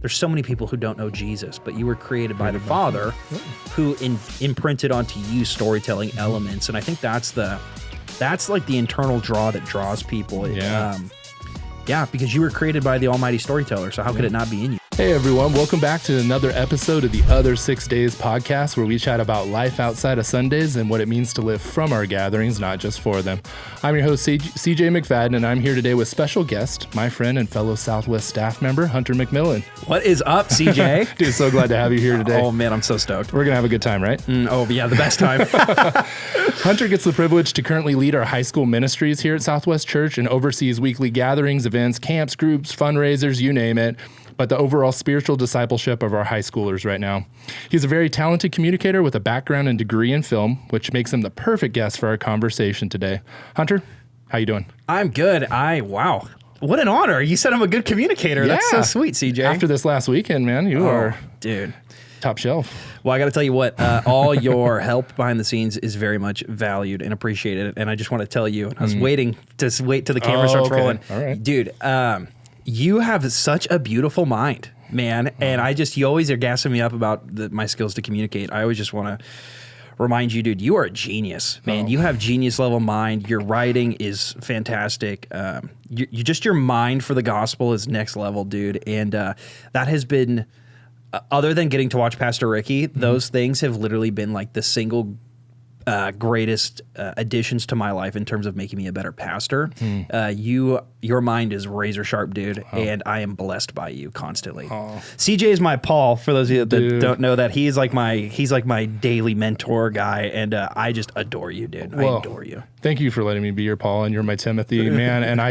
there's so many people who don't know Jesus, but you were created by the Father who imprinted onto you storytelling elements. And I think that's like the internal draw that draws people. Yeah, because you were created by the almighty storyteller. So how could it not be in you? Hey everyone, welcome back to another episode of the Other 6 Days podcast, where we chat about life outside of Sundays and what it means to live from our gatherings, not just for them. I'm your host, CJ McFadden, and I'm here today with special guest, my friend and fellow Southwest staff member, Huntr McMillan. What is up, CJ? Dude, so glad to have you here today. Oh man, I'm so stoked. We're going to have a good time, right? The best time. Huntr gets the privilege to currently lead our high school ministries here at Southwest Church and oversees weekly gatherings, events, camps, groups, fundraisers, you name it, but the overall spiritual discipleship of our high schoolers right now. He's a very talented communicator with a background and degree in film, which makes him the perfect guest for our conversation today. Huntr, how you doing? I'm good. Wow. What an honor. You said I'm a good communicator. Yeah. That's so sweet, CJ. After this last weekend, man, you are dude. Top shelf. Well, I got to tell you what, all your help behind the scenes is very much valued and appreciated. And I just want to tell you, I was waiting to wait till the camera starts rolling. All right. Dude, you have such a beautiful mind, man. And you always are gassing me up about my skills to communicate. I always just want to remind you, dude, you are a genius, man. You have genius level mind. Your writing is fantastic. Your mind for the gospel is next level, dude. And that has been, other than getting to watch Pastor Ricky, those things have literally been like the single greatest additions to my life in terms of making me a better pastor. Your mind is razor sharp, dude, and I am blessed by you constantly. CJ is my Paul, for those of you that don't know that. He's like my daily mentor guy, and I just adore you, dude. I adore you. Thank you for letting me be your Paul, and you're my Timothy, man. And I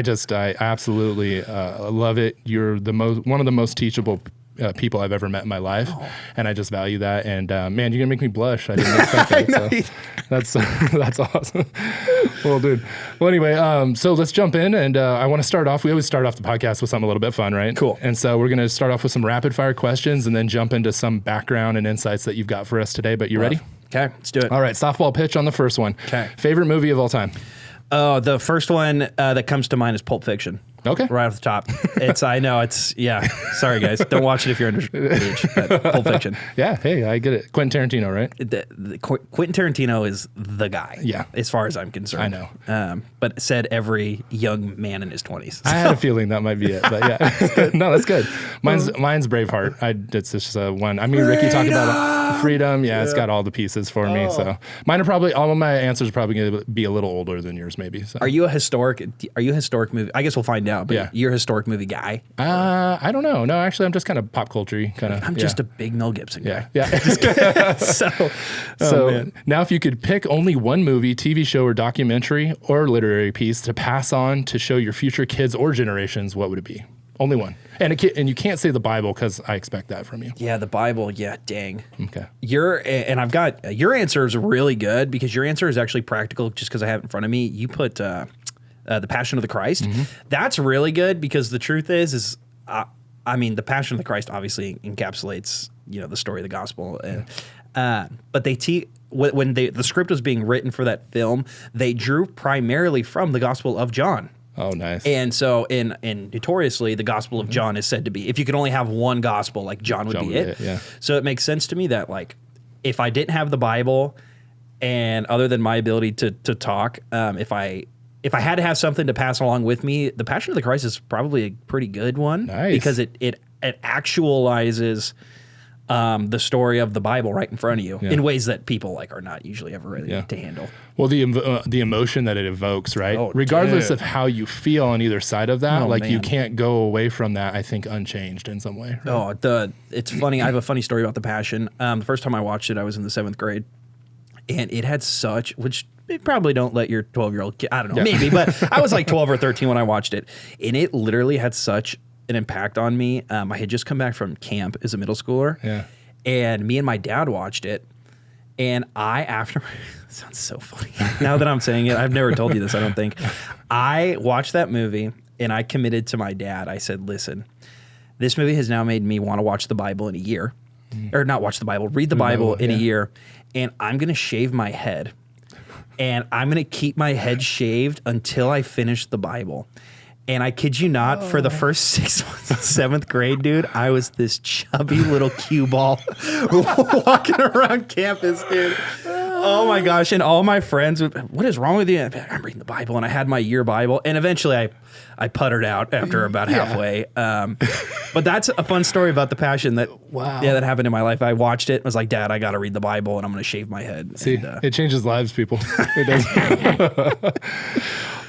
absolutely love it. You're one of the most teachable people I've ever met in my life, and I just value that. And man, you're gonna make me blush. I didn't expect that. So that's awesome. Well, dude. Well, anyway, so let's jump in, and I want to start off. We always start off the podcast with something a little bit fun, right? Cool. And so we're gonna start off with some rapid fire questions, and then jump into some background and insights that you've got for us today. But you ready? Okay, let's do it. All right, softball pitch on the first one. Okay. Favorite movie of all time? Oh, the first one that comes to mind is Pulp Fiction. Okay. Right off the top. Sorry, guys. Don't watch it if you're underage, but Pulp Fiction. Yeah, hey, I get it. Quentin Tarantino, right? Quentin Tarantino is the guy. Yeah. As far as I'm concerned. I know. But said every young man in his 20s. I had a feeling that might be it, but yeah. No, that's good. Mine's Braveheart. It's just one. I mean, Ricky talked about freedom. Yeah, it's got all the pieces for me. So mine are probably, all of my answers are probably going to be a little older than yours, maybe. So. Are you a historic movie? I guess we'll find out. But you're a historic movie guy? I don't know. No, actually, I'm just kind of pop culture-y kind of. I'm just a big Mel Gibson guy. Yeah. So now, if you could pick only one movie, TV show, or documentary, or literary piece to pass on to show your future kids or generations, what would it be? Only one. And you can't say the Bible, because I expect that from you. Yeah, the Bible. Yeah, dang. Okay. Your answer is really good, because your answer is actually practical, just because I have it in front of me. You put the Passion of the Christ. That's really good, because the truth is the Passion of the Christ obviously encapsulates the story of the gospel. But when the script was being written for that film, they drew primarily from the Gospel of John. Oh, nice. And so, and notoriously, the Gospel of John is said to be, if you could only have one gospel, like John would be it. Yeah. So it makes sense to me that, like, if I didn't have the Bible, and other than my ability to talk, if I had to have something to pass along with me, the Passion of the Christ is probably a pretty good one. Nice. Because it actualizes the story of the Bible right in front of you in ways that people are not usually ever ready to handle. Well, the emotion that it evokes, right? Regardless of how you feel on either side of that, you can't go away from that, I think, unchanged in some way. Right? It's funny. I have a funny story about the Passion. The first time I watched it, I was in the 7th grade, and it had which they probably don't let your 12-year-old kid, I don't know, maybe, but I was like 12 or 13 when I watched it, and it literally had such an impact on me. I had just come back from camp as a middle schooler, and me and my dad watched it, and it sounds so funny now that I'm saying it. I've never told you this, I don't think. I watched that movie, and I committed to my dad. I said, listen, this movie has now made me want to watch the Bible in a year, or not watch the Bible, read the Bible in a year, and I'm going to shave my head. And I'm going to keep my head shaved until I finish the Bible. And I kid you not, for the first 6 months of 7th grade, dude, I was this chubby little cue ball walking around campus, dude. Oh my gosh. And all my friends would, what is wrong with you? I'm reading the Bible, and I had my year Bible. And eventually I puttered out after about halfway. But that's a fun story about the passion that that happened in my life. I watched it and was like, Dad, I got to read the Bible, and I'm going to shave my head. See, and, it changes lives, people. It does.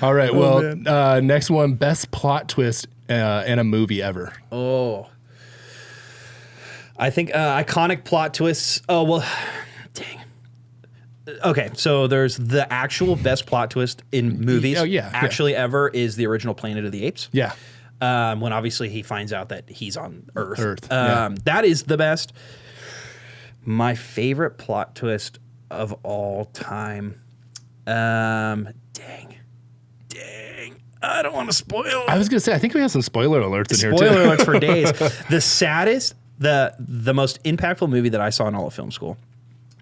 All right. Next one, best plot twist in a movie ever. Oh. I think iconic plot twists. Oh, well, dang. Okay, so there's the actual best plot twist in movies ever is the original Planet of the Apes. Yeah. When obviously he finds out that he's on Earth. Yeah. That is the best. My favorite plot twist of all time. Dang. I don't want to spoil. I was going to say, I think we have some spoiler alerts in here too. Spoiler alerts for days. The saddest, the most impactful movie that I saw in all of film school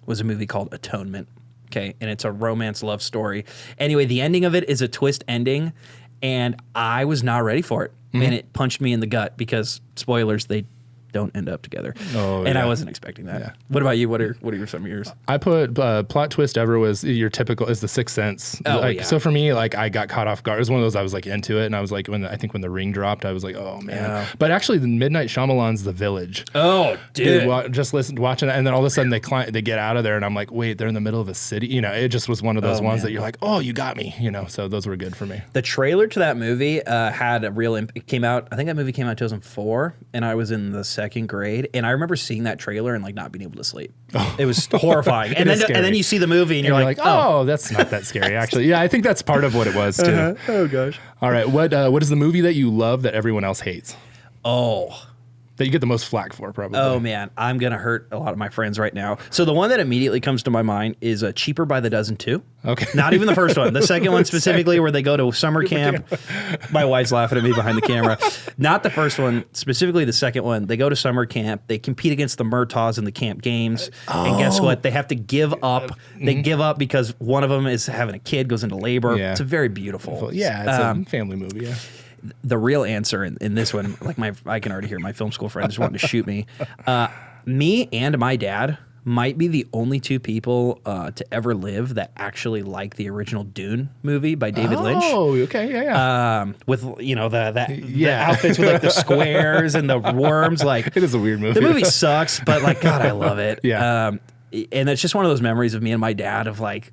was a movie called Atonement. Okay, and it's a romance love story. Anyway, the ending of it is a twist ending, and I was not ready for it. And it punched me in the gut because, spoilers, they don't end up together. And I wasn't expecting that. Yeah. What about you? What are some of yours? I put plot twist ever was your typical is The Sixth Sense. So for me, like I got caught off guard. It was one of those I was like into it, and I was like when the ring dropped, I was like, oh man. Yeah. But actually, the Midnight Shyamalan's The Village. Oh, dude. Watching that, and then all of a sudden they get out of there, and I'm like, wait, they're in the middle of a city. You know, it just was one of those ones that you're like, oh, you got me. You know, so those were good for me. The trailer to that movie had a real impact. It came out. I think that movie came out in 2004, and I was in the 2nd grade. And I remember seeing that trailer and like not being able to sleep. It was horrifying. And then you see the movie and you're like, oh, that's not that scary actually. Yeah, I think that's part of what it was too. Oh gosh. All right, what is the movie that you love that everyone else hates? Oh. That you get the most flack for, probably. Oh man, I'm gonna hurt a lot of my friends right now. So the one that immediately comes to my mind is Cheaper by the Dozen 2. Okay. Not even the first one. The second one specifically, where they go to summer camp. My wife's laughing at me behind the camera. Not the first one, specifically the second one. They go to summer camp. They compete against the Murtaughs in the camp games. And guess what? They have to give up. They give up because one of them is having a kid, goes into labor. Yeah. It's a very beautiful. Yeah, it's a family movie. Yeah. The real answer in this one, like I can already hear my film school friends wanting to shoot me. Me and my dad might be the only two people to ever live that actually like the original Dune movie by David Lynch. Oh, okay, yeah. With the outfits with like the squares and the worms. Like it is a weird movie. The movie sucks, but like God, I love it. Yeah. And it's just one of those memories of me and my dad of like.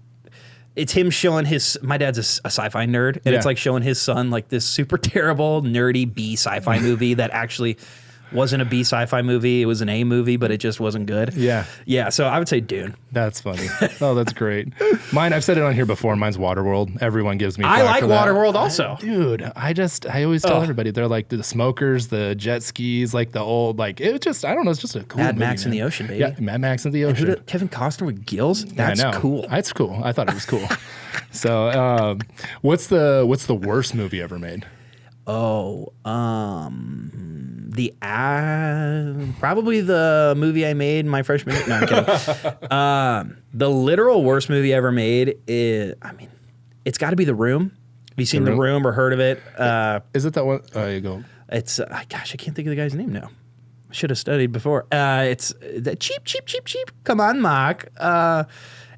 It's him showing my dad's a sci-fi nerd, and it's like showing his son like this super terrible, nerdy B sci-fi movie that actually wasn't a B sci-fi movie. It was an A movie, but it just wasn't good. Yeah. Yeah, so I would say Dune. That's funny. Oh, that's great. Mine, I've said it on here before, mine's Waterworld. Everyone gives me I like Waterworld also. I always tell everybody, they're like the smokers, the jet skis, like the old, like, it just, I don't know, it's just a cool Mad movie, Max in the Ocean, baby. Yeah, Mad Max in the Ocean. Kevin Costner with gills? That's cool. That's cool. I thought it was cool. So, what's the worst movie ever made? Oh, probably the movie I made my freshman year. No, I'm kidding. The literal worst movie ever made is, it's got to be The Room. Have you seen The Room or heard of it? Is it that one? Oh, you go. It's, gosh, I can't think of the guy's name now. I should have studied before. It's cheap. Come on, Mark.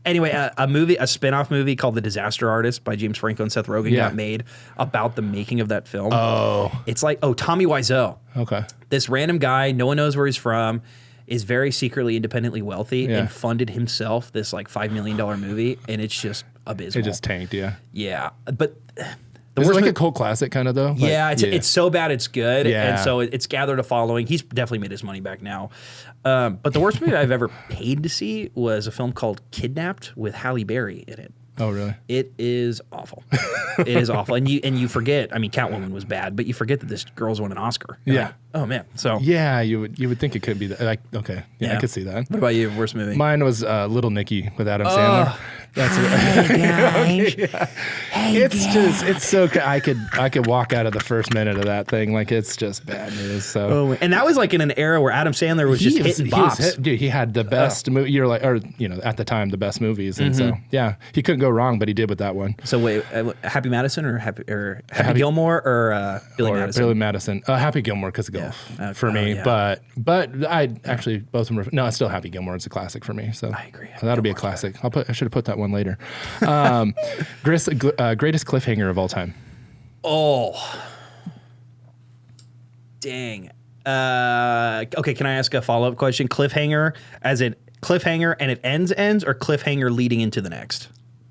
Anyway, a spin-off movie called The Disaster Artist by James Franco and Seth Rogen got made about the making of that film. Oh. It's like, Tommy Wiseau. Okay. This random guy, no one knows where he's from, is very secretly independently wealthy and funded himself this like $5 million movie, and it's just abysmal. It just tanked, yeah. Yeah, but... Is it like a cult classic kind of though? It's so bad it's good, and so it's gathered a following. He's definitely made his money back now. But the worst movie I've ever paid to see was a film called Kidnapped with Halle Berry in it. Oh, really? It is awful. It is awful, and you forget. Catwoman was bad, but you forget that this girl's won an Oscar. Yeah. Like, oh man. So yeah, you would think it could be that. Like, okay, yeah, I could see that. What about you? Worst movie? Mine was Little Nicky with Adam Sandler. That's guys. It's so I could walk out of the first minute of that thing like it's just bad news. So And that was like in an era where Adam Sandler was just hitting bops. Dude, he had the best movie. You're like, or at the time the best movies, and so yeah, he couldn't go wrong, but he did with that one. So wait, Happy Madison or Happy Gilmore or Billy Madison? Billy Madison. Happy Gilmore because of golf for me, but I actually both of them. No, it's still Happy Gilmore. It's a classic for me. So I agree. That'll be a classic. I should have put that one later. Greatest cliffhanger of all time. Oh, dang. Okay, can I ask a follow-up question? Cliffhanger, as in cliffhanger and it ends, or cliffhanger leading into the next?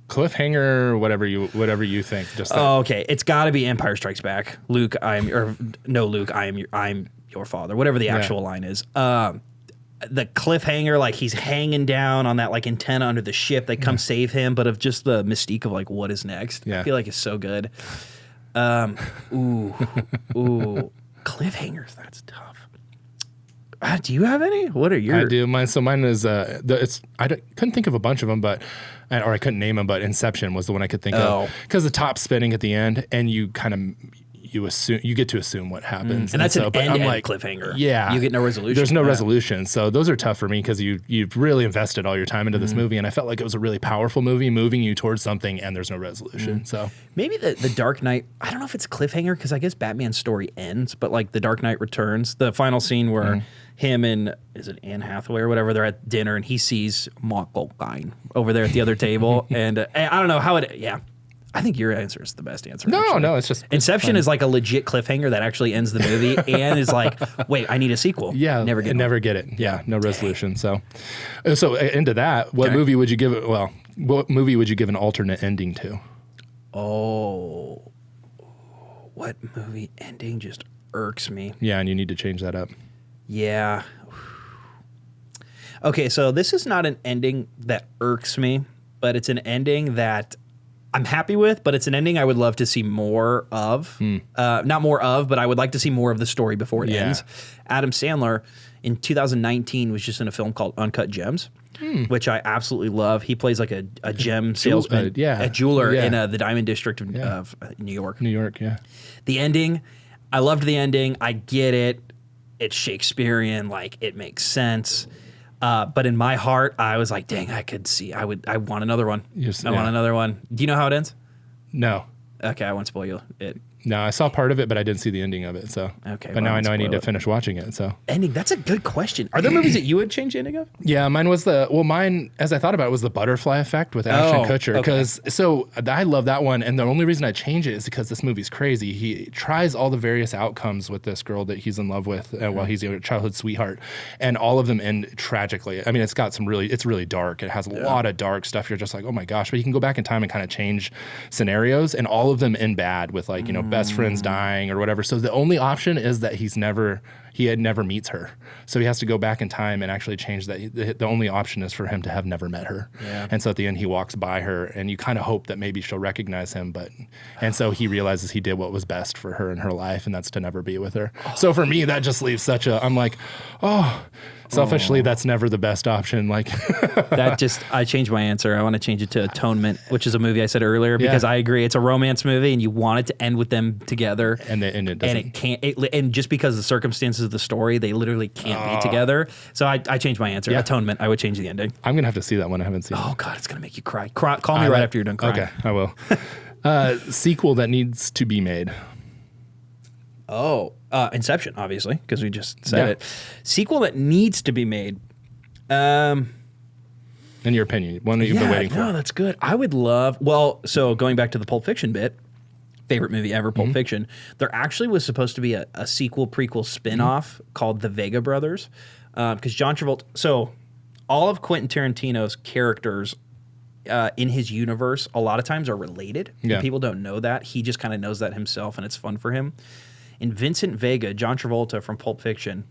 Cliffhanger, whatever you think. Just that. Oh, okay. It's got to be Empire Strikes Back. Luke, I'm your father. Whatever the actual line is. The cliffhanger, like he's hanging down on that like antenna under the ship. They come save him, but of just the mystique of like what is next. Yeah. I feel like it's so good. Ooh, cliffhangers. That's tough. Do you have any? What are your? I do. Mine is couldn't think of a bunch of them, or I couldn't name them, but Inception was the one I could think of because the top's spinning at the end, and you kind of. You get to assume what happens, and that's an end like, cliffhanger. Yeah, you get no resolution. There's no resolution, so those are tough for me because you've really invested all your time into this movie, and I felt like it was a really powerful movie, moving you towards something, and there's no resolution. So maybe the Dark Knight. I don't know if it's cliffhanger because I guess Batman's story ends, but like the Dark Knight Returns, the final scene where him and is it Anne Hathaway or whatever, they're at dinner and he sees Michael Caine over there at the other table, and I don't know how it. Yeah. I think your answer is the best answer. No, it's just Inception is like a legit cliffhanger that actually ends the movie and is like, wait, I need a sequel. Yeah, never get it. Yeah, no resolution. So into that, what movie would you give it? Well, what movie would you give an alternate ending to? Oh, what movie ending just irks me? Yeah, and you need to change that up. Yeah. Okay, so this is not an ending that irks me, but it's an ending that I'm happy with, but it's an ending I would love to see more of. Not more of, but I would like to see more of the story before it ends. Adam Sandler in 2019 was just in a film called Uncut Gems, which I absolutely love. He plays like a gem salesman, a jeweler in the Diamond District of New York. New York, yeah. The ending, I loved the ending. I get it. It's Shakespearean, like it makes sense. But in my heart, I was like, dang, I want another one. I want another one. Do you know how it ends? No. Okay, I won't spoil you it. No, I saw part of it, but I didn't see the ending of it. So okay, but now I know I need to finish watching it. So ending, that's a good question. Are there movies that you would change the ending of? Yeah, mine, as I thought about it, was The Butterfly Effect with Ashton Kutcher. Because so I love that one, and the only reason I change it is because this movie's crazy. He tries all the various outcomes with this girl that he's in love with while he's a childhood sweetheart, and all of them end tragically. I mean, it's really dark. It has a lot of dark stuff. You're just like, oh my gosh, but you can go back in time and kind of change scenarios, and all of them end bad with like best friends dying or whatever. So the only option is that he never meets her. So he has to go back in time and actually change that. The only option is for him to have never met her. Yeah. And so at the end he walks by her and you kind of hope that maybe she'll recognize him, and so he realizes he did what was best for her in her life, and that's to never be with her. So for me that just leaves I'm like, selfishly, that's never the best option. Like I changed my answer. I want to change it to Atonement, which is a movie I said earlier, because I agree. It's a romance movie and you want it to end with them together. And it doesn't. And it can't. And just because of the circumstances of the story, they literally can't be together. So I changed my answer. Yeah. Atonement, I would change the ending. I'm going to have to see that one. I haven't seen it. Oh, God, it's going to make you cry. Call me right after you're done crying. Okay, I will. Sequel that needs to be made. Inception, obviously, because we just said it. Sequel that needs to be made. In your opinion, one that you've been waiting for. No, that's good. I would love. Well, so going back to the Pulp Fiction bit, favorite movie ever, Pulp Fiction. There actually was supposed to be a sequel, prequel, spinoff called The Vega Brothers, because John Travolta. So all of Quentin Tarantino's characters in his universe, a lot of times are related. Yeah. And people don't know that. He just kind of knows that himself, and it's fun for him. In Vincent Vega, John Travolta from Pulp Fiction,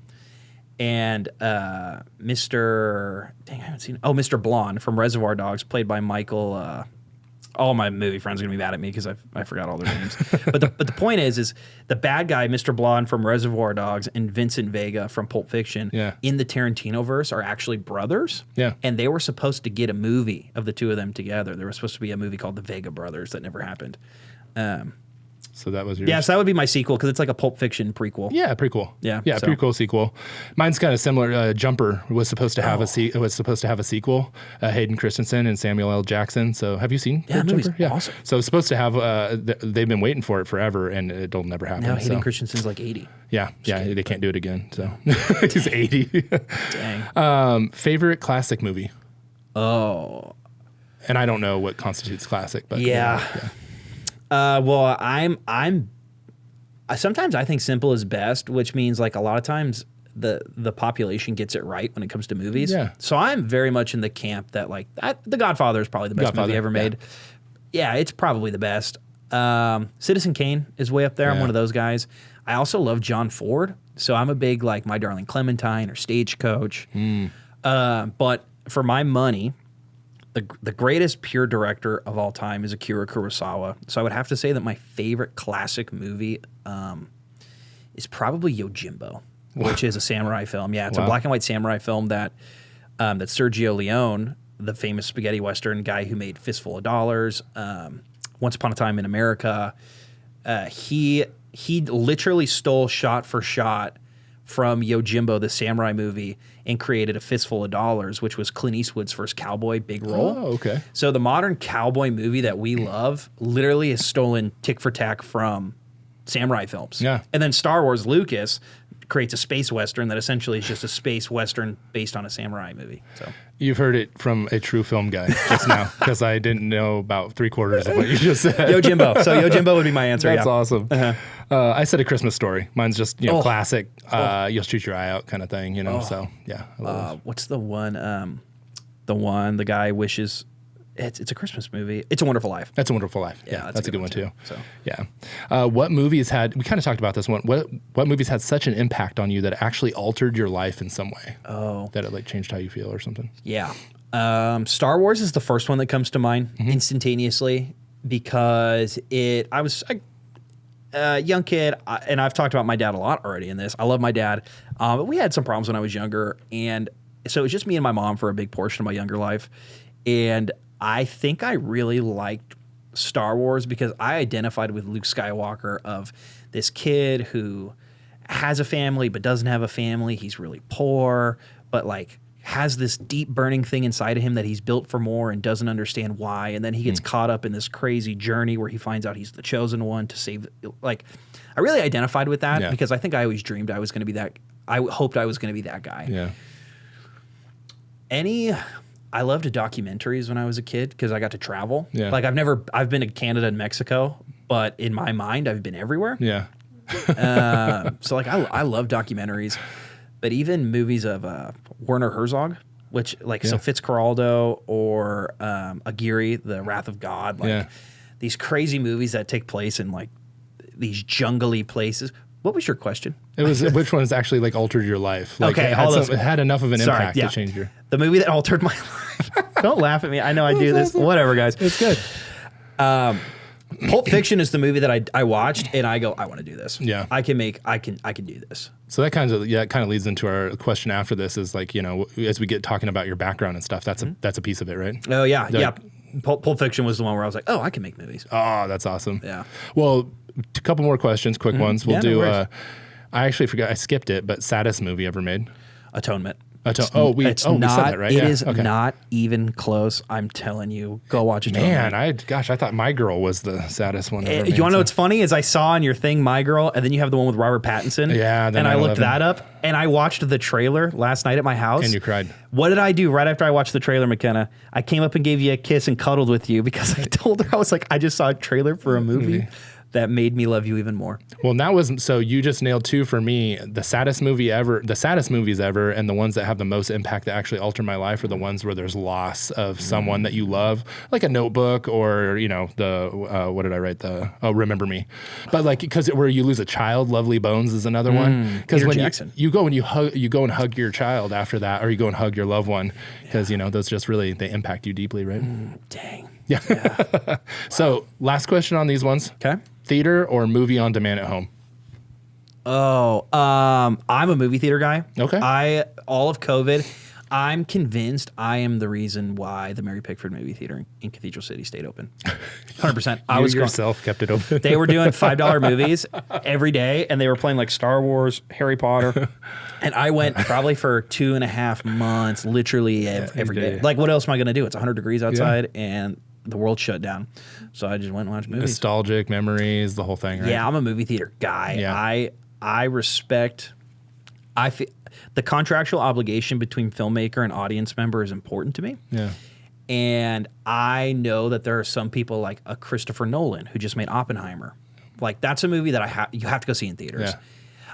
and Mr. Blonde from Reservoir Dogs, played by Michael all my movie friends are gonna be mad at me because I forgot all their names. but the point is the bad guy, Mr. Blonde from Reservoir Dogs, and Vincent Vega from Pulp Fiction, in the Tarantino verse are actually brothers. Yeah. And they were supposed to get a movie of the two of them together. There was supposed to be a movie called The Vega Brothers that never happened. So that was yours? Yeah, so that would be my sequel because it's like a Pulp Fiction prequel. Yeah, prequel. Yeah, yeah, so. prequel sequel. Mine's kind of similar. Jumper was supposed to have a sequel. Hayden Christensen and Samuel L. Jackson. So have you seen Jumper? Yeah, awesome. So it's supposed to have. They've been waiting for it forever, and it'll never happen. Now Hayden Christensen's like 80. Yeah, they can't do it again. So he's 80. Dang. Favorite classic movie? Oh. And I don't know what constitutes classic, but yeah. Well, sometimes I think simple is best, which means like a lot of times the population gets it right when it comes to movies. Yeah. So I'm very much in the camp that like The Godfather is probably the best movie ever made. Yeah, it's probably the best. Citizen Kane is way up there. I'm one of those guys. I also love John Ford. So I'm a big like My Darling Clementine or Stagecoach. But for my money, the greatest pure director of all time is Akira Kurosawa. So I would have to say that my favorite classic movie is probably Yojimbo, which is a samurai film. Yeah, it's a black and white samurai film that Sergio Leone, the famous spaghetti western guy who made Fistful of Dollars, Once Upon a Time in America, he literally stole shot for shot from Yojimbo, the samurai movie, and created A Fistful of Dollars, which was Clint Eastwood's first cowboy big role. Oh, okay. So the modern cowboy movie that we love literally is stolen tick for tack from samurai films. Yeah. And then Star Wars, Lucas creates a space western that essentially is just a space western based on a samurai movie. So you've heard it from a true film guy just now, because I didn't know about 3/4 of what you just said. Yojimbo. So Yojimbo would be my answer. That's awesome. I said A Christmas Story. Mine's just classic. You'll shoot your eye out kind of thing. So yeah. I love what's the one? The guy wishes. It's a Christmas movie. It's a Wonderful Life. That's a Wonderful Life. Yeah, that's a good one too. So yeah. What movies had? We kind of talked about this one. What movies had such an impact on you that it actually altered your life in some way? Oh, that it like changed how you feel or something. Yeah. Star Wars is the first one that comes to mind instantaneously because I was a young kid, and I've talked about my dad a lot already in this. I love my dad, but we had some problems when I was younger, and so it was just me and my mom for a big portion of my younger life, and I think I really liked Star Wars because I identified with Luke Skywalker of this kid who has a family but doesn't have a family. He's really poor, but like has this deep burning thing inside of him that he's built for more and doesn't understand why. And then he gets caught up in this crazy journey where he finds out he's the chosen one to save. Like, I really identified with that because I think I always dreamed I was going to be that. I hoped I was going to be that guy. Yeah. I loved documentaries when I was a kid because I got to travel. Yeah. Like I've been to Canada and Mexico, but in my mind, I've been everywhere. Yeah. So like I love documentaries, but even movies of Werner Herzog, which like so Fitzcarraldo or Aguirre, The Wrath of God, like these crazy movies that take place in like these jungly places. What was your question? It was which one's actually like altered your life? Like, okay, it had enough of an impact to change your. The movie that altered my life. Don't laugh at me. I know I do this. Whatever, guys. It's good. Pulp Fiction is the movie that I watched and I go, I want to do this. Yeah. I can do this. So that kind of leads into our question after this is like, as we get talking about your background and stuff, that's a piece of it, right? Oh yeah. Yeah. Pulp Fiction was the one where I was like, oh, I can make movies. Oh, that's awesome. Yeah. Well, a couple more questions, quick ones. We'll do, no I actually forgot, I skipped it, but saddest movie ever made? Atonement. We said that, right? It is not even close. I'm telling you, go watch Atonement. Man, I thought My Girl was the saddest one ever made. You want to know what's funny is I saw on your thing My Girl, and then you have the one with Robert Pattinson. Yeah, and I looked that up, and I watched the trailer last night at my house. And you cried. What did I do right after I watched the trailer, McKenna? I came up and gave you a kiss and cuddled with you because I told her, I was like, I just saw a trailer for a movie that made me love you even more. Well, so you just nailed two for me. The saddest movies ever, and the ones that have the most impact that actually alter my life are the ones where there's loss of someone that you love, like a Notebook or what did I write? Remember Me. But like because where you lose a child, Lovely Bones is another one. Because when you go and hug your child after that, or you go and hug your loved one, because those just really they impact you deeply, right? Dang. Yeah. So last question on these ones. Okay. Theater or movie on demand at home? Oh, I'm a movie theater guy. Okay. All of COVID, I'm convinced I am the reason why the Mary Pickford movie theater in Cathedral City stayed open. 100%. I was yourself kept it open. They were doing $5 movies every day, and they were playing like Star Wars, Harry Potter. And I went probably for 2.5 months, literally every day. Like, what else am I going to do? It's 100 degrees outside, and the world shut down. So I just went and watched movies. Nostalgic memories, the whole thing, right? Yeah, I'm a movie theater guy. Yeah. I respect. I feel the contractual obligation between filmmaker and audience member is important to me. Yeah. And I know that there are some people like a Christopher Nolan who just made Oppenheimer. Like, that's a movie that you have to go see in theaters. Yeah.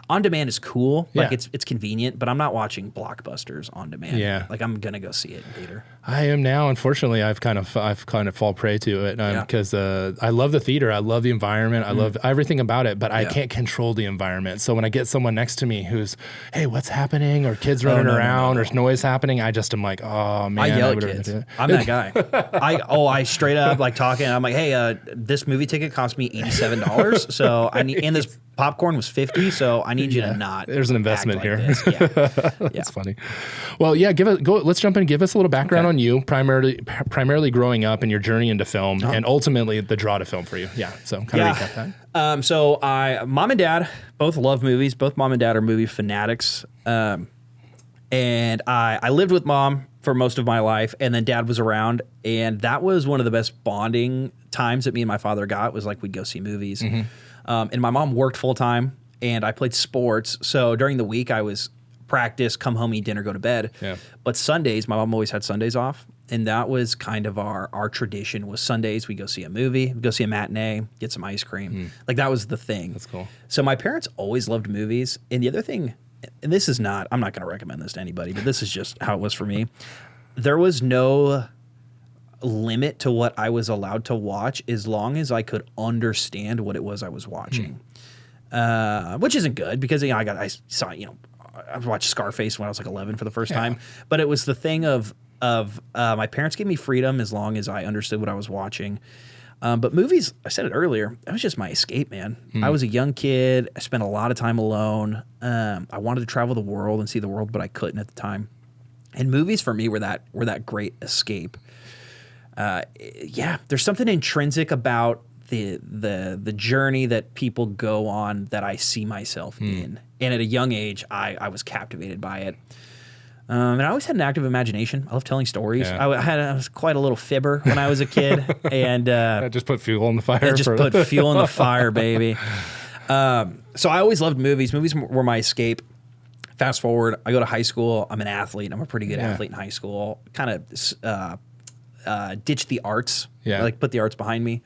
On demand is cool. Like, Yeah. it's convenient, but I'm not watching blockbusters on demand. Yeah. Like, I'm gonna go see it in theater. I am now. Unfortunately, I've kind of fall prey to it because I love the theater. I love the environment. I love everything about it, but I can't control the environment. So when I get someone next to me who's, hey, what's happening? Or kids running around, or noise happening, I just am like, oh man, I yell at kids. I'm that guy. I straight up like talking. I'm like, hey, this movie ticket cost me $87, so I need, and this popcorn was $50, so I need you to not. There's an investment act here. like this. Yeah. That's funny. Well, yeah, let's jump in. Give us a little background on you, primarily growing up and your journey into film, and ultimately the draw to film for you. Yeah. So kind of recap that. So mom and dad both love movies. Both mom and dad are movie fanatics. And I lived with mom for most of my life, and then dad was around, and that was one of the best bonding times that me and my father got, was like we'd go see movies. And my mom worked full time, and I played sports. So during the week, I was practice, come home, eat dinner, go to bed. Yeah. But Sundays, my mom always had Sundays off, and that was kind of our tradition. Was Sundays we go see a movie, we go see a matinee, get some ice cream. Like, that was the thing. That's cool. So my parents always loved movies, and the other thing, and this is not, I'm not going to recommend this to anybody, but this is just how it was for me. There was no limit to what I was allowed to watch as long as I could understand what it was I was watching. Which isn't good, because I watched Scarface when I was like 11 for the first time, but it was the thing of my parents gave me freedom as long as I understood what I was watching. But movies, I said it earlier, that was just my escape, man. I was a young kid. I spent a lot of time alone. I wanted to travel the world and see the world, but I couldn't at the time. And movies for me were that great escape. There's something intrinsic about the journey that people go on that I see myself in. And at a young age, I was captivated by it. And I always had an active imagination. I love telling stories. Yeah. I was quite a little fibber when I was a kid. And I just put fuel in the fire. Put fuel in the fire, baby. So I always loved movies. Movies were my escape. Fast forward, I go to high school. I'm an athlete. I'm a pretty good athlete in high school. Kind of ditched the arts. Yeah. Like, put the arts behind me.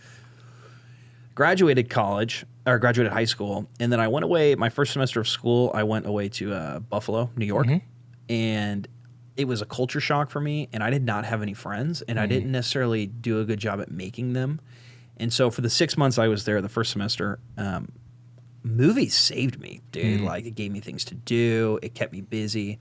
Graduated high school, and then I went away. My first semester of school, I went away to Buffalo, New York, and it was a culture shock for me. And I did not have any friends, and I didn't necessarily do a good job at making them. And so for the 6 months I was there, the first semester, movies saved me, dude. Like, it gave me things to do. It kept me busy.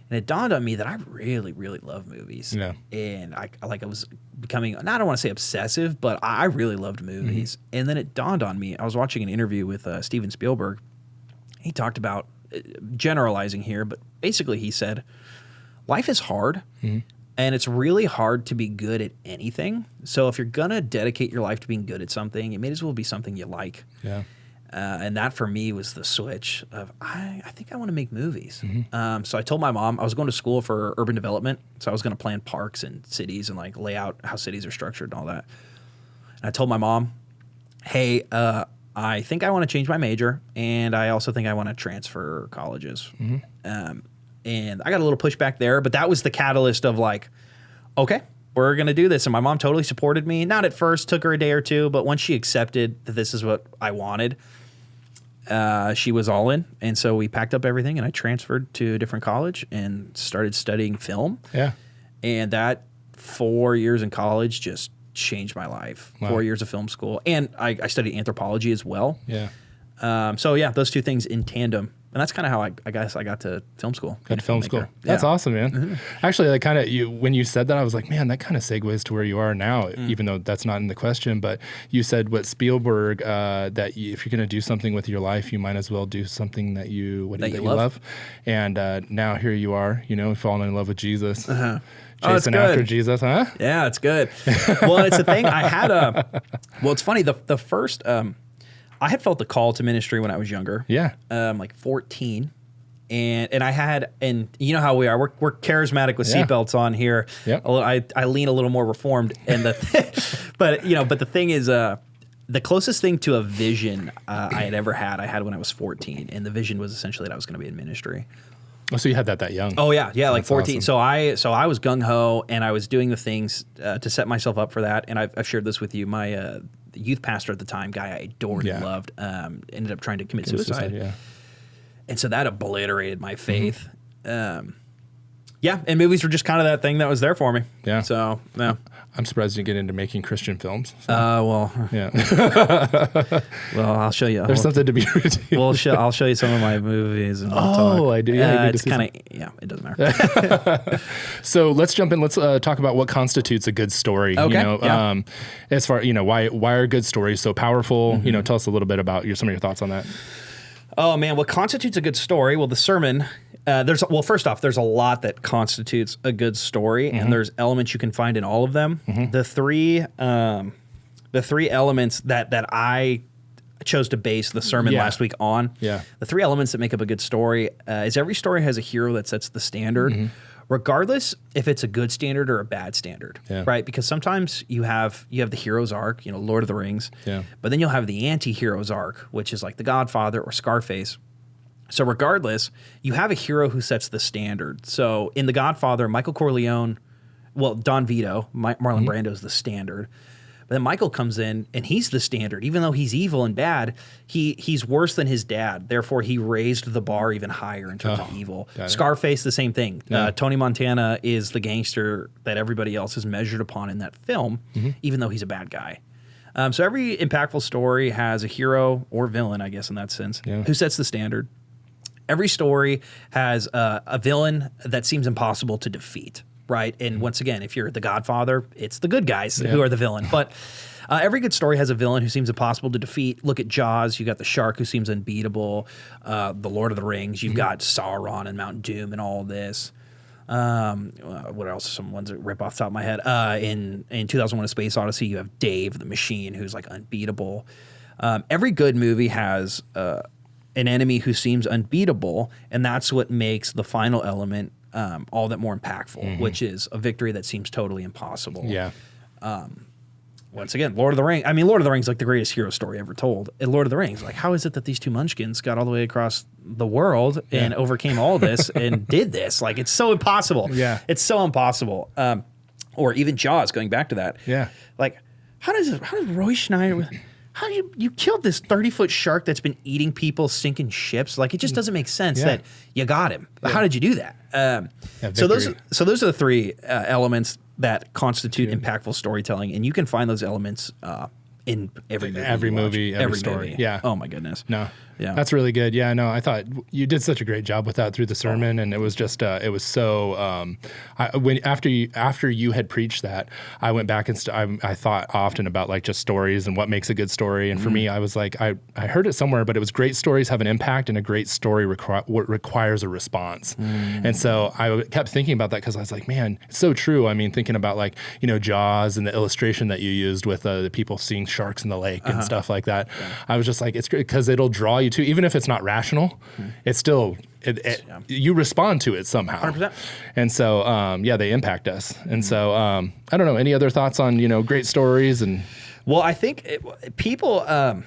And it dawned on me that I really, really love movies. Yeah. And I was becoming, I don't want to say obsessive, but I really loved movies. And then it dawned on me, I was watching an interview with Steven Spielberg. He talked about, generalizing here, but basically he said, life is hard. And it's really hard to be good at anything. So if you're going to dedicate your life to being good at something, it may as well be something you like. Yeah. And that for me was the switch of, I think I want to make movies. So I told my mom, I was going to school for urban development. So I was going to plan parks and cities and like lay out how cities are structured and all that. And I told my mom, hey, I think I want to change my major. And I also think I want to transfer colleges. And I got a little pushback there, but that was the catalyst of like, okay, we're going to do this. And my mom totally supported me. Not at first, took her a day or two, but once she accepted that this is what I wanted, she was all in. And so we packed up everything and I transferred to a different college and started studying film. Yeah. And that 4 years in college just changed my life. Wow. 4 years of film school. And I studied anthropology as well. Yeah. So yeah, those two things in tandem And that's kind of how I guess I got to film school. At film school. Yeah. That's awesome, man. Actually, like kind of when you said that, I was like, man, that kind of segues to where you are now, even though that's not in the question. But you said what Spielberg, that if you're going to do something with your life, you might as well do something that you love. And now here you are, falling in love with Jesus. Chasing after Jesus, huh? Yeah, it's good. Well, it's the thing. I had well, it's funny. The first, I had felt the call to ministry when I was younger. Yeah. Like 14. And I had, and you know how we are. We're charismatic with seatbelts on here. Yep. I lean a little more reformed. And but the thing is, the closest thing to a vision I had ever had, I had when I was 14. And the vision was essentially that I was going to be in ministry. Oh, so you had that young? Oh yeah, like That's 14. awesome. So I was gung ho, and I was doing the things to set myself up for that. And I've shared this with you. My youth pastor at the time, guy I adored and loved, ended up trying to commit suicide. Yeah. And so that obliterated my faith. And movies were just kind of that thing that was there for me. Yeah. So yeah. I'm surprised you get into making Christian films. So. Yeah. Well, I'll show you. There's something to be redeemed. I'll show you some of my movies. And we'll talk. I do. Yeah, it's kind of it doesn't matter. So let's jump in. Let's talk about what constitutes a good story. Okay. As far why are good stories so powerful? Tell us a little bit about some of your thoughts on that. Oh man, what constitutes a good story? Well, the sermon. First off, there's a lot that constitutes a good story, and there's elements you can find in all of them. The three elements that I chose to base the sermon last week on. Yeah. The three elements that make up a good story is every story has a hero that sets the standard, regardless if it's a good standard or a bad standard, right? Because sometimes you have the hero's arc, Lord of the Rings, but then you'll have the anti-hero's arc, which is like The Godfather or Scarface. So regardless, you have a hero who sets the standard. So in The Godfather, Michael Corleone, Don Vito, Marlon Brando's the standard. But then Michael comes in and he's the standard. Even though he's evil and bad, he's worse than his dad. Therefore, he raised the bar even higher in terms of evil. Scarface, the same thing. Tony Montana is the gangster that everybody else is measured upon in that film, even though he's a bad guy. So every impactful story has a hero or villain, I guess in that sense, who sets the standard. Every story has a villain that seems impossible to defeat, right? And once again, if you're The Godfather, it's the good guys who are the villain. But every good story has a villain who seems impossible to defeat. Look at Jaws. You got the shark who seems unbeatable. The Lord of the Rings. You've got Sauron and Mount Doom and all this. What else? Some ones that rip off the top of my head. In 2001: A Space Odyssey, you have Dave the Machine, who's like unbeatable. Every good movie has an enemy who seems unbeatable, and that's what makes the final element all that more impactful, which is a victory that seems totally impossible. Yeah. Once again, Lord of the Rings. I mean, Lord of the Rings is like the greatest hero story ever told. And Lord of the Rings, like, how is it that these two munchkins got all the way across the world and overcame all this and did this? Like, it's so impossible. Yeah. It's so impossible. Or even Jaws, going back to that. Yeah. Like, how does Roy Schneider... How do you killed this 30-foot shark that's been eating people, sinking ships? Like, it just doesn't make sense that you got him. How did you do that? So those are the three elements that constitute impactful storytelling, and you can find those elements in every movie, every story. Yeah. Oh my goodness. No. Yeah. That's really good. Yeah, no, I thought you did such a great job with that through the sermon, and it was just it was so. After you had preached that, I went back and I thought often about like just stories and what makes a good story, and for me, I was like I heard it somewhere, but it was great stories have an impact, and a great story requires a response, and so I kept thinking about that because I was like, man, it's so true. I mean, thinking about like Jaws and the illustration that you used with the people seeing sharks in the lake and stuff like that. Yeah. I was just like, it's great because it'll draw you to, even if it's not rational, it's still you respond to it somehow. 100%. And so they impact us. And so I don't know, any other thoughts on great stories? And well, I think people and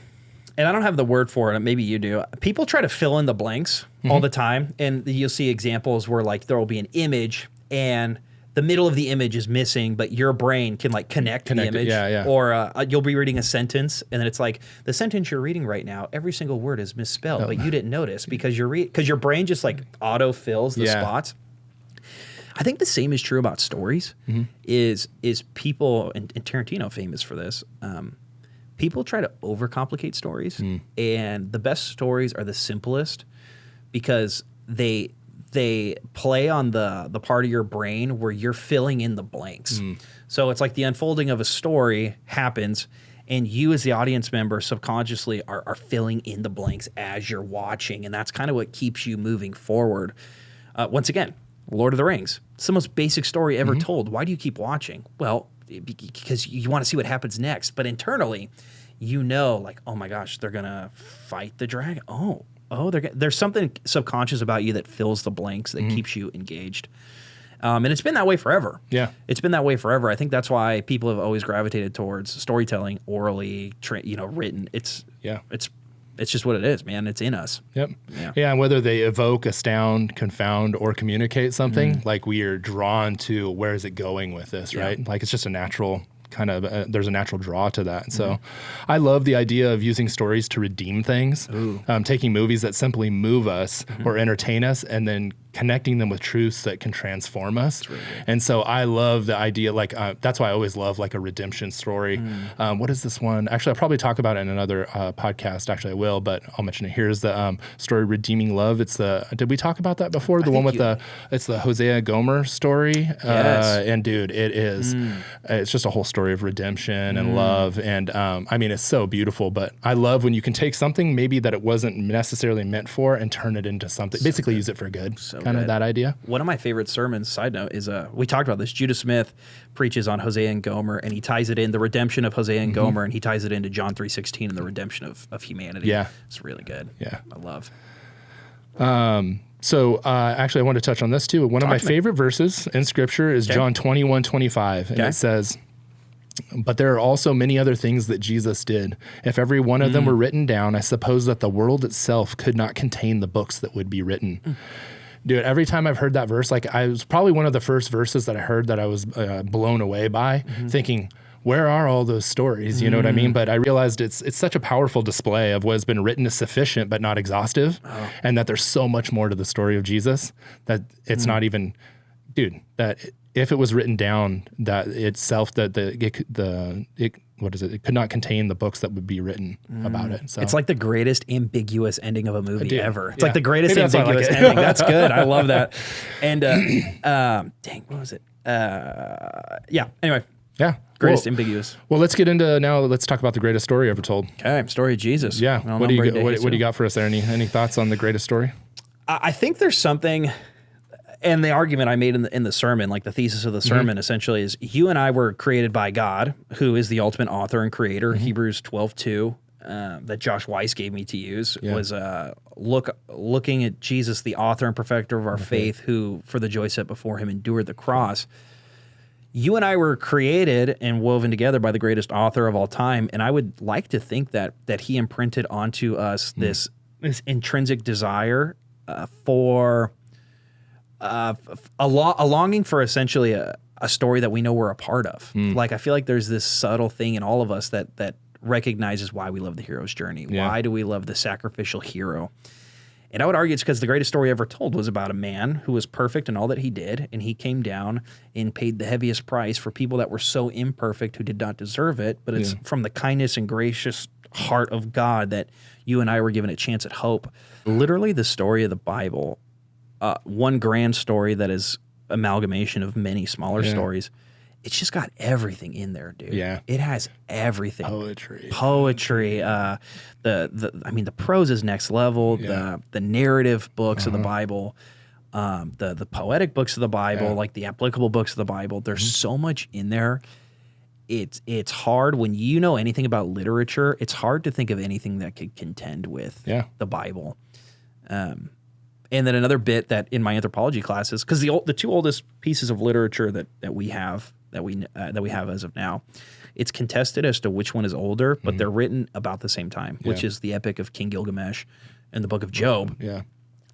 I don't have the word for it, maybe you do, people try to fill in the blanks all the time, and you'll see examples where like there will be an image and the middle of the image is missing, but your brain can like connect the image. Yeah. Or you'll be reading a sentence, and then it's like the sentence you're reading right now, every single word is misspelled, but you didn't notice because your brain just like auto fills the spots. I think the same is true about stories. Is people, and Tarantino famous for this. People try to overcomplicate stories, and the best stories are the simplest because they play on the part of your brain where you're filling in the blanks. So it's like the unfolding of a story happens, and you as the audience member subconsciously are filling in the blanks as you're watching, and that's kind of what keeps you moving forward. Once again, Lord of the Rings. It's the most basic story ever told. Why do you keep watching? Well, because you want to see what happens next. But internally, like, oh my gosh, they're going to fight the dragon. There's something subconscious about you that fills the blanks, that keeps you engaged. And it's been that way forever. Yeah. It's been that way forever. I think that's why people have always gravitated towards storytelling, orally, written. It's just what it is, man. It's in us. Yep. Yeah. And whether they evoke, astound, confound, or communicate something, like we are drawn to where is it going with this, right? Like it's just a natural kind of, there's a natural draw to that. And so I love the idea of using stories to redeem things, taking movies that simply move us or entertain us and then connecting them with truths that can transform us. Really and so I love the idea, like, that's why I always love like a redemption story. What is this one? Actually, I'll probably talk about it in another podcast. Actually, I will, but I'll mention it. Here's the story, Redeeming Love. Did we talk about that before? The one with it's the Hosea Gomer story. Yes. And dude, it is, it's just a whole story of redemption and love. And I mean, it's so beautiful, but I love when you can take something maybe that it wasn't necessarily meant for and turn it into something, basically use it for good. Kind of that idea. One of my favorite sermons, side note, is we talked about this. Judah Smith preaches on Hosea and Gomer, and he ties it in, the redemption of Hosea and Gomer, and he ties it into John 3:16 and the redemption of humanity. Yeah. It's really good. Yeah. I love. So actually, I want to touch on this too. One of my favorite verses in Scripture is John 21:25, and it says, "But there are also many other things that Jesus did. If every one of them were written down, I suppose that the world itself could not contain the books that would be written." Dude, every time I've heard that verse, like I was probably one of the first verses that I heard that I was blown away by, thinking, where are all those stories? You know what I mean? But I realized it's such a powerful display of what has been written is sufficient but not exhaustive, and that there's so much more to the story of Jesus that it's not even, dude, that if it was written down, that itself, that it could not contain the books that would be written about it. So it's like the greatest ambiguous ending of a movie ever. It's Yeah. like the greatest Maybe ambiguous ending. That's good. I love that. And dang, what was it? Anyway. Yeah. Greatest ambiguous. Well, let's get into now. Let's talk about the greatest story ever told. Okay, story of Jesus. Yeah. What do you got for us there? Any thoughts on the greatest story? I think there's something, and the argument I made in the sermon, like the thesis of the sermon, essentially is you and I were created by God, who is the ultimate author and creator. Hebrews 12:2, that Josh Weiss gave me to use was looking at Jesus, the author and perfecter of our faith, who for the joy set before him endured the cross. You and I were created and woven together by the greatest author of all time, and I would like to think that he imprinted onto us this intrinsic desire for a longing for essentially a story that we know we're a part of. Like I feel like there's this subtle thing in all of us that recognizes why we love the hero's journey. Yeah. Why do we love the sacrificial hero? And I would argue it's because the greatest story ever told was about a man who was perfect in all that he did, and he came down and paid the heaviest price for people that were so imperfect who did not deserve it. But it's from the kindness and gracious heart of God that you and I were given a chance at hope. Literally the story of the Bible, one grand story that is amalgamation of many smaller stories. It's just got everything in there, dude. Yeah, it has everything. Poetry. The prose is next level. Yeah. The narrative books of the Bible, the poetic books of the Bible, like the applicable books of the Bible. There's so much in there. It's hard when you know anything about literature. It's hard to think of anything that could contend with the Bible. And then another bit that in my anthropology classes, because the two oldest pieces of literature that we have as of now, it's contested as to which one is older, but they're written about the same time, which is the Epic of King Gilgamesh and the Book of Job. Yeah,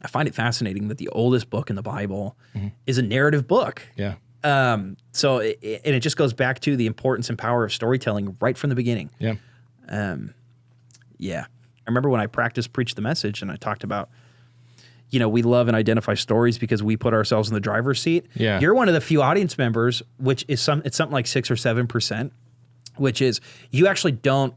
I find it fascinating that the oldest book in the Bible is a narrative book. Yeah. So it just goes back to the importance and power of storytelling right from the beginning. Yeah. I remember when I preached the message, and I talked about, we love and identify stories because we put ourselves in the driver's seat. Yeah. You're one of the few audience members, which is it's something like 6 or 7%, which is you actually don't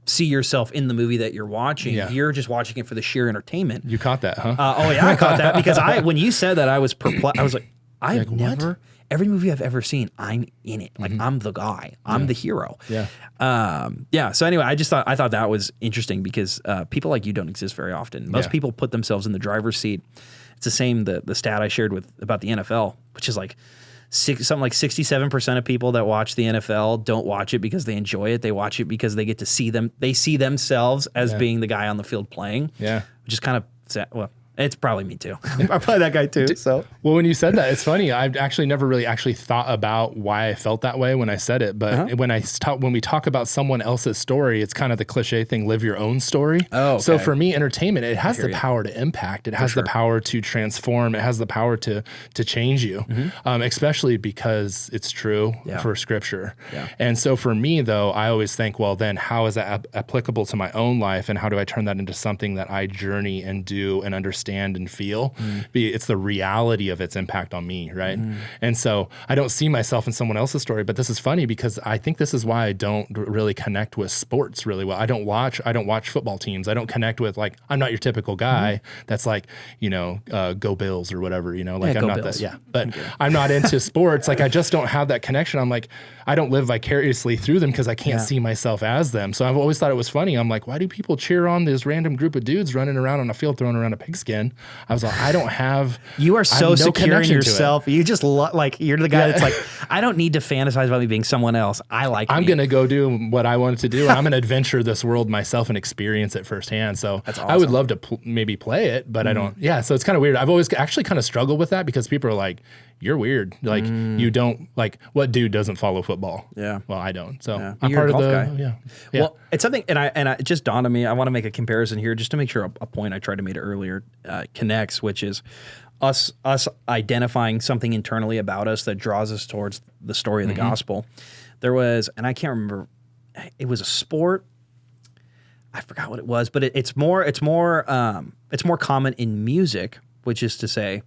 see yourself in the movie that you're watching. Yeah. You're just watching it for the sheer entertainment. You caught that, huh? Oh yeah, I caught that because when you said that, I was perplexed. I was like, I've never. Every movie I've ever seen, I'm in it. Like I'm the guy. I'm the hero. Yeah. So anyway, I thought that was interesting because people like you don't exist very often. Most people put themselves in the driver's seat. It's the same the stat I shared about the NFL, which is like something like 67% of people that watch the NFL don't watch it because they enjoy it. They watch it because they get to see them. They see themselves as being the guy on the field playing. Yeah. Which is kind of sad. Well, it's probably me too. I'm probably that guy too. So well, when you said that, it's funny. I've actually never really thought about why I felt that way when I said it. But when we talk about someone else's story, it's kind of the cliche thing: live your own story. Oh, okay. So for me, entertainment, it has the power to impact. It has the power to transform. It has the power to change you, especially because it's true for Scripture. Yeah. And so for me, though, I always think, well, then how is that applicable to my own life, and how do I turn that into something that I journey and do and understand and feel? It's the reality of its impact on me, right? And so I don't see myself in someone else's story, but this is funny because I think this is why I don't really connect with sports really well. I don't watch football teams. I don't connect with, like, I'm not your typical guy that's like, go Bills or whatever, like I'm not that, but I'm not into sports. Like I just don't have that connection. I'm like, I don't live vicariously through them because I can't see myself as them. So I've always thought it was funny. I'm like, why do people cheer on this random group of dudes running around on a field throwing around a pigskin? I was like, I don't have. You are so secure in yourself. You just like you're the guy that's like, I don't need to fantasize about me being someone else. I'm gonna go do what I wanted to do. And I'm gonna adventure this world myself and experience it firsthand. So that's awesome. I would love to maybe play it, but I don't. Yeah, so it's kind of weird. I've always actually kind of struggled with that because people are like, you're weird. Like you don't, like, what dude doesn't follow football? Yeah. Well, I don't. So I'm part of the guy. Yeah. Well, it's something, and it just dawned on me. I want to make a comparison here just to make sure a point I tried to make earlier connects, which is us identifying something internally about us that draws us towards the story of the gospel. There was, and I can't remember, it was a sport. I forgot what it was, but it's more common in music, which is to say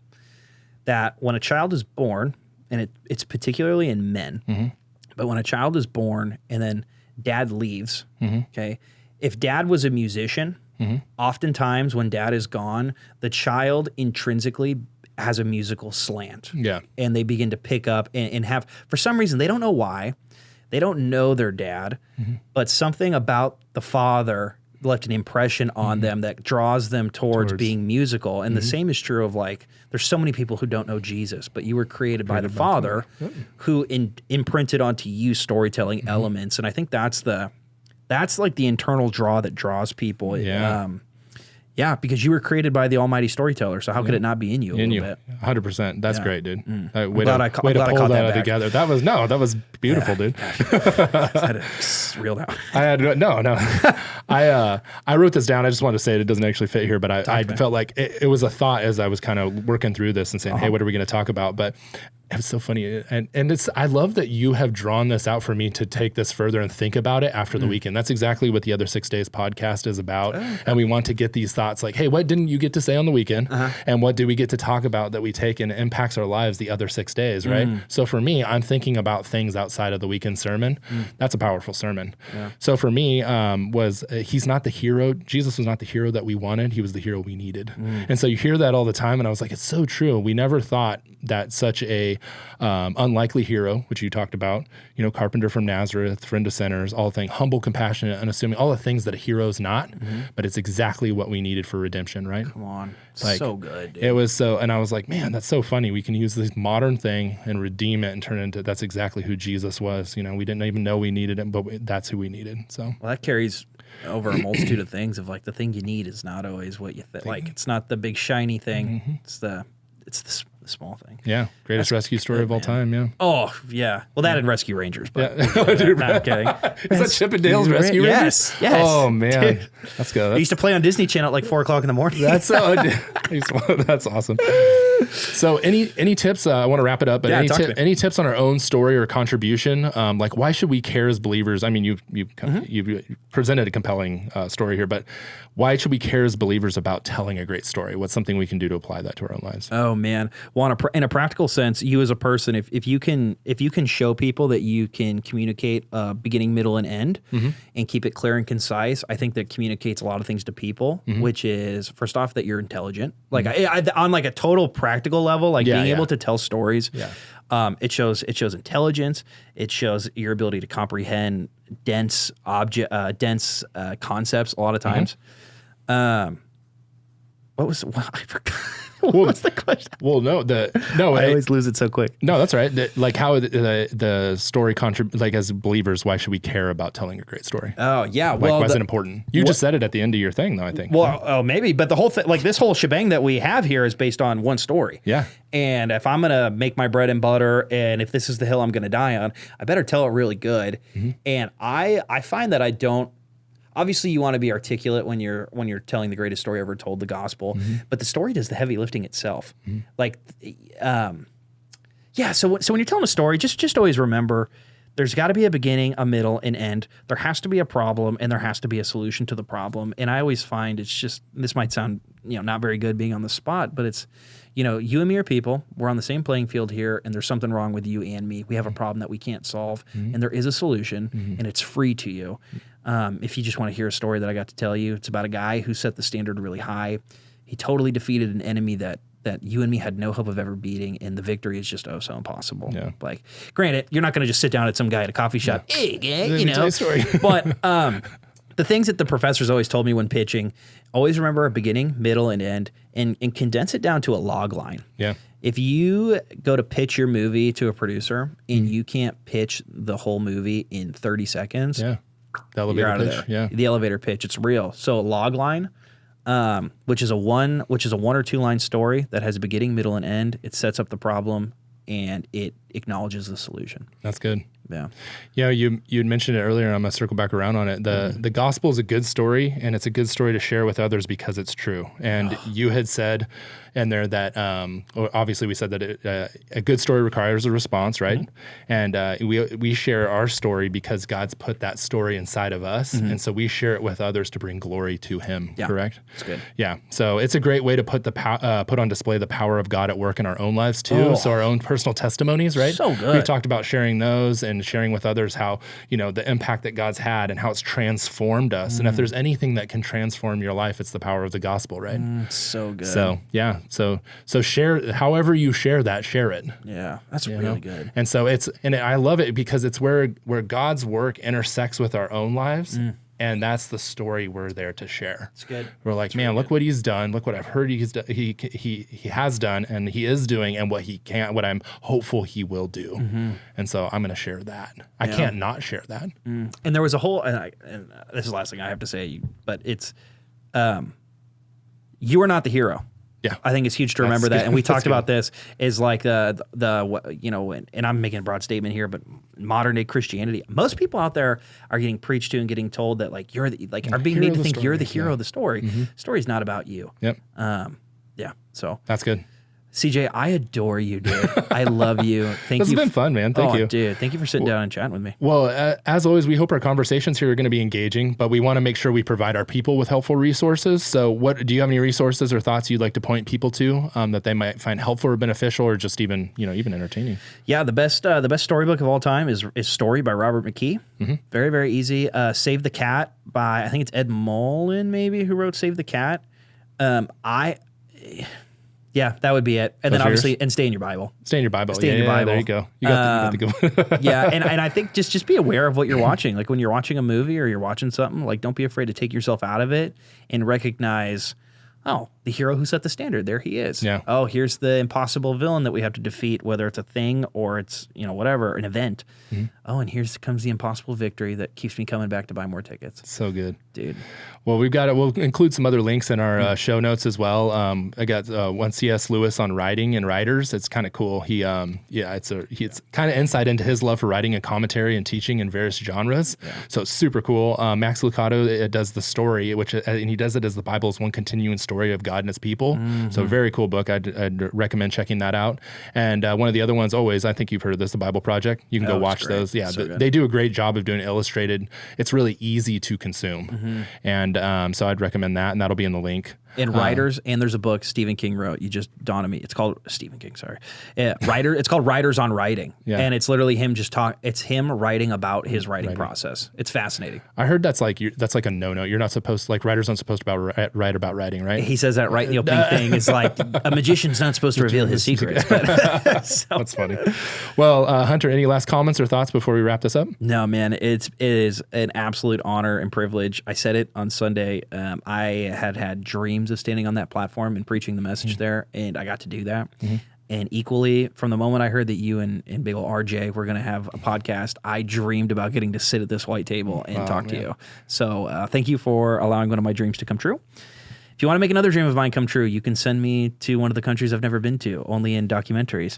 that when a child is born, and it's particularly in men, but when a child is born and then dad leaves, okay, if dad was a musician, oftentimes when dad is gone, the child intrinsically has a musical slant. Yeah. And they begin to pick up and have, for some reason, they don't know why, they don't know their dad, but something about the father left an impression on them that draws them towards being musical. And the same is true of, like, there's so many people who don't know Jesus, but you were created by the Father who imprinted onto you storytelling elements. And I think that's like the internal draw that draws people. Yeah, because you were created by the Almighty Storyteller, so how could it not be in you a little bit? 100%. That's great, dude. Way glad to I pull caught that that together. That was beautiful, dude. I had to reel down. I wrote this down. I just wanted to say it doesn't actually fit here, but I felt like it was a thought as I was kind of working through this and saying, hey, what are we going to talk about? But it was so funny. And I love that you have drawn this out for me to take this further and think about it after the weekend. That's exactly what the Other 6 Days podcast is about. And we want to get these thoughts like, hey, what didn't you get to say on the weekend? And what do we get to talk about that we take and impacts our lives the other 6 days, right? So for me, I'm thinking about things outside of the weekend sermon. That's a powerful sermon. Yeah. So for me, he's not the hero. Jesus was not the hero that we wanted. He was the hero we needed. And so you hear that all the time. And I was like, it's so true. We never thought that such a unlikely hero, which you talked about, carpenter from Nazareth, friend of sinners, all things, humble, compassionate, unassuming, all the things that a hero's not, but it's exactly what we needed for redemption, right? Come on. Like, so good, dude. It was so, and I was like, man, that's so funny. We can use this modern thing and redeem it and turn it into, that's exactly who Jesus was. We didn't even know we needed him, but that's who we needed. So, well, that carries over a multitude of things of, like, the thing you need is not always what you think. Like, it's not the big shiny thing. It's the small thing. Yeah. Greatest rescue story of all time. Yeah. Oh, yeah. Well, that and Rescue Rangers, but Dude, I'm kidding. Is that Chippendale's Rescue Rangers? Yes. Oh, man. Dude. Let's go. I used to play on Disney Channel at like 4 o'clock in the morning. That's awesome. So any tips? I want to wrap it up, but any tips on our own story or contribution? Like, why should we care as believers? I mean, you presented a compelling story here, but why should we care as believers about telling a great story? What's something we can do to apply that to our own lives? Oh man, well, in a practical sense, you as a person, if you can show people that you can communicate beginning, middle, and end, and keep it clear and concise, I think that communicates a lot of things to people. Which is, first off, that you're intelligent. Like on like a total practical level, like being able to tell stories. It shows intelligence. It shows your ability to comprehend dense concepts a lot of times. I forgot. What was the question? Well, I always lose it so quick. No, that's all right. Like how the story like as believers, why should we care about telling a great story? Oh yeah, like, why is it important? You just said it at the end of your thing, though. I think. Well, maybe, but the whole thing, like this whole shebang that we have here, is based on one story. Yeah. And if I'm gonna make my bread and butter, and if this is the hill I'm gonna die on, I better tell it really good. And I find that I don't. Obviously, you want to be articulate when you're telling the greatest story ever told, the gospel, but the story does the heavy lifting itself. Like, So when you're telling a story, just always remember, there's got to be a beginning, a middle, an end. There has to be a problem, and there has to be a solution to the problem. And I always find it's just, this might sound not very good being on the spot, but it's, you and me are people. We're on the same playing field here, and there's something wrong with you and me. We have a problem that we can't solve, and there is a solution, and it's free to you. If you just want to hear a story that I got to tell you, it's about a guy who set the standard really high. He totally defeated an enemy that you and me had no hope of ever beating, and the victory is just so impossible. Yeah. Like, granted, you're not going to just sit down at some guy at a coffee shop, hey, gang, story. But the things that the professors always told me when pitching, always remember a beginning, middle, and end, and condense it down to a log line. Yeah. If you go to pitch your movie to a producer and you can't pitch the whole movie in 30 seconds, the elevator pitch. Yeah. The elevator pitch, it's real. So a log line, which is a one or two line story that has a beginning, middle, and end. It sets up the problem and it acknowledges the solution. That's good. Yeah. Yeah, you had mentioned it earlier, and I'm going to circle back around on it. The gospel is a good story, and it's a good story to share with others because it's true. And you had said in there that, obviously we said that a good story requires a response, right? And we share our story because God's put that story inside of us, and so we share it with others to bring glory to Him, correct? That's good. Yeah, so it's a great way to put put on display the power of God at work in our own lives too, so our own personal testimonies, right? So good. We've talked about sharing those and sharing with others how, the impact that God's had and how it's transformed us. And if there's anything that can transform your life, it's the power of the gospel, right? So good. So, yeah. So share, however you share that, share it. Yeah, that's really good. And so I love it because it's where God's work intersects with our own lives. And that's the story we're there to share. It's good. We're like, man, look what He's done. Look what I've heard He's done. He has done, and He is doing, and what I'm hopeful He will do. And so I'm going to share that. I can't not share that. And there was a whole, and this is the last thing I have to say, but it's, you are not the hero. Yeah, I think it's huge to remember that. And we talked about this is like and I'm making a broad statement here, but modern day Christianity, most people out there are getting preached to and getting told that like are being made to think you're the hero of the story. The story's not about you. Yep. So that's good. CJ, I adore you, dude. I love you. Thank you. This has been fun, man. Thank you. Dude. Thank you for sitting down and chatting with me. Well, as always, we hope our conversations here are going to be engaging, but we want to make sure we provide our people with helpful resources. So do you have any resources or thoughts you'd like to point people to that they might find helpful or beneficial or just even entertaining? Yeah, the best storybook of all time is Story by Robert McKee. Very, very easy. Save the Cat by, I think it's Ed Mullen maybe who wrote Save the Cat. Yeah, that would be it. And then obviously, and stay in your Bible. Stay in your Bible. Stay in your Bible. There you go. You got the good one. Yeah, and I think just be aware of what you're watching. Like when you're watching a movie or you're watching something, like don't be afraid to take yourself out of it and recognize, oh, the hero who set the standard, there he is. Yeah. Oh, here's the impossible villain that we have to defeat, whether it's a thing or it's, whatever, an event. Oh, and here comes the impossible victory that keeps me coming back to buy more tickets. So good. Dude. Well, we'll include some other links in our show notes as well. I got one C.S. Lewis on writing and writers. It's kind of cool. It's kind of insight into his love for writing and commentary and teaching in various genres. Yeah. So it's super cool. Max Lucado does the story, and he does it as the Bible's one continuing story of God God and his people. So very cool book. I'd recommend checking that out. And one of the other ones, always, I think you've heard of this, the Bible Project. You can go watch those. Yeah, So they do a great job of doing illustrated. It's really easy to consume. And so I'd recommend that, and that'll be in the link. And writers, and there's a book Stephen King wrote. You just dawned on me. It's called Stephen King. Sorry, It's called Writers on Writing, and it's literally him It's him writing about his writing process. It's fascinating. I heard that's like a no-no. You're not supposed writers aren't supposed to write about writing, right? He says that right in the opening thing is like a magician's not supposed to reveal his secrets. But, so. That's funny. Well, Huntr, any last comments or thoughts before we wrap this up? No, man, it is an absolute honor and privilege. I said it on Sunday. I had dreams of standing on that platform and preaching the message there, and I got to do that. And equally, from the moment I heard that you and big ol' RJ were going to have a podcast, I dreamed about getting to sit at this white table and talk to you. So thank you for allowing one of my dreams to come true. If you want to make another dream of mine come true, you can send me to one of the countries I've never been to, only in documentaries.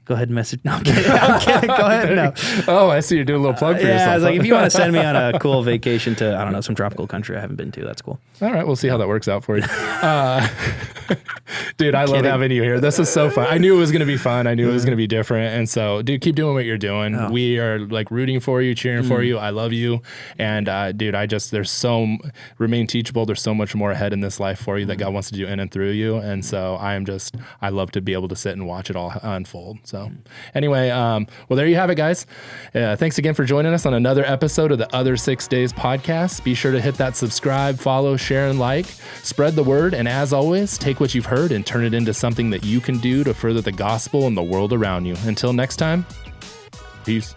Go ahead and message. No, I'm kidding. I'm kidding. Go ahead. No. Oh, I see you're doing a little plug for yourself. Yeah, I was like, if you want to send me on a cool vacation to, I don't know, some tropical country I haven't been to, that's cool. All right, we'll see how that works out for you. Dude, I love having you here. This is so fun. I knew it was going to be fun. I knew it was going to be different. And so, dude, keep doing what you're doing. Oh. We are like rooting for you, cheering for you. I love you. And dude, remain teachable. There's so much more ahead in this life for you that God wants to do in and through you. And so I love to be able to sit and watch it all unfold. So anyway, well, there you have it, guys. Thanks again for joining us on another episode of the Other 6 Days podcast. Be sure to hit that subscribe, follow, share, and like. Spread the word. And as always, take what you've heard and turn it into something that you can do to further the gospel in the world around you. Until next time, peace.